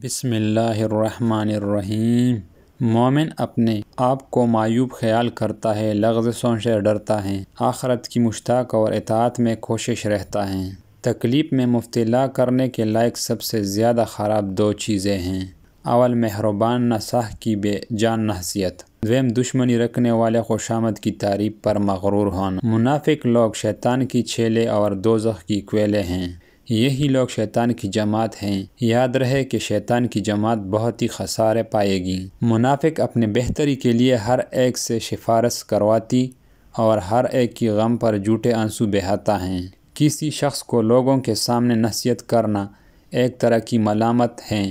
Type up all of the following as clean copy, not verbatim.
بسم اللہ الرحمن الرحیم۔ مومن اپنے آپ کو معیوب خیال کرتا ہے، لغزشوں سے ڈرتا ہے، آخرت کی مشتاق اور اطاعت میں کوشش رہتا ہے۔ تکلیف میں مبتلا کرنے کے لائق سب سے زیادہ خراب دو چیزیں ہیں۔ اول، مہربان نصاح کی بے جان نصیحت۔ دویم، دشمنی رکھنے والے خوشامد کی تعریف پر مغرور ہونا۔ منافق لوگ شیطان کی چھیلے اور دوزخ کی کوئلیں ہیں۔ یہی لوگ شیطان کی جماعت ہیں۔ یاد رہے کہ شیطان کی جماعت بہت ہی خسارے پائے گی۔ منافق اپنے بہتری کے لیے ہر ایک سے سفارش کرواتی اور ہر ایک کی غم پر جھوٹے آنسو بہاتا ہے۔ کسی شخص کو لوگوں کے سامنے نصیحت کرنا ایک طرح کی ملامت ہے،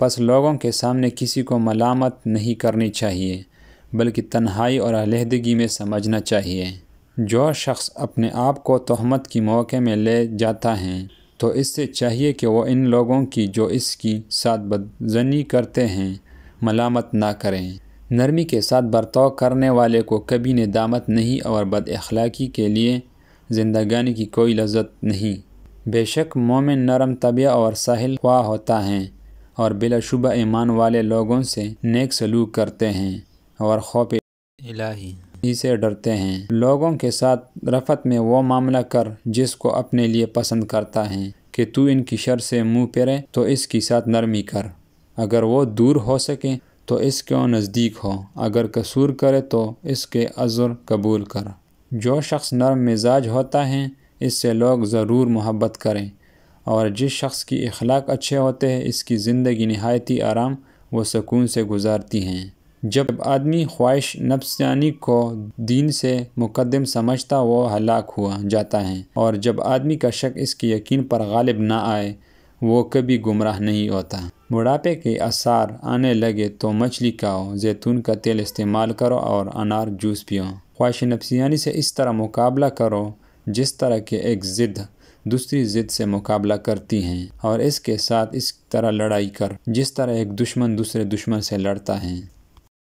پس لوگوں کے سامنے کسی کو ملامت نہیں کرنی چاہیے، بلکہ تنہائی اور علیحدگی میں سمجھنا چاہیے۔ جو شخص اپنے آپ کو تہمت کی موقع میں لے جاتا ہے تو اس سے چاہیے کہ وہ ان لوگوں کی جو اس کی ساتھ بدظنی کرتے ہیں ملامت نہ کریں۔ نرمی کے ساتھ برتاؤ کرنے والے کو کبھی ندامت نہیں اور بد اخلاقی کے لیے زندگانی کی کوئی لذت نہیں۔ بے شک مومن نرم طبع اور ساحل خواہ ہوتا ہے اور بلا شبہ ایمان والے لوگوں سے نیک سلوک کرتے ہیں اور خوف الہی سے ڈرتے ہیں۔ لوگوں کے ساتھ رفت میں وہ معاملہ کر جس کو اپنے لیے پسند کرتا ہے کہ تو ان کی شر سے منہ پھیرے تو اس کے ساتھ نرمی کر، اگر وہ دور ہو سکے تو اس کو نزدیک ہو، اگر قصور کرے تو اس کے عذر قبول کر۔ جو شخص نرم مزاج ہوتا ہے اس سے لوگ ضرور محبت کریں، اور جس شخص کی اخلاق اچھے ہوتے ہیں اس کی زندگی نہایتی آرام و سکون سے گزارتی ہیں۔ جب آدمی خواہش نفسانی کو دین سے مقدم سمجھتا وہ ہلاک ہوا جاتا ہے، اور جب آدمی کا شک اس کے یقین پر غالب نہ آئے وہ کبھی گمراہ نہیں ہوتا۔ بڑھاپے کے آثار آنے لگے تو مچھلی کھاؤ، زیتون کا تیل استعمال کرو اور انار جوس پیو۔ خواہش نفسانی سے اس طرح مقابلہ کرو جس طرح کہ ایک ضد دوسری ضد سے مقابلہ کرتی ہیں، اور اس کے ساتھ اس طرح لڑائی کر جس طرح ایک دشمن دوسرے دشمن سے لڑتا ہے۔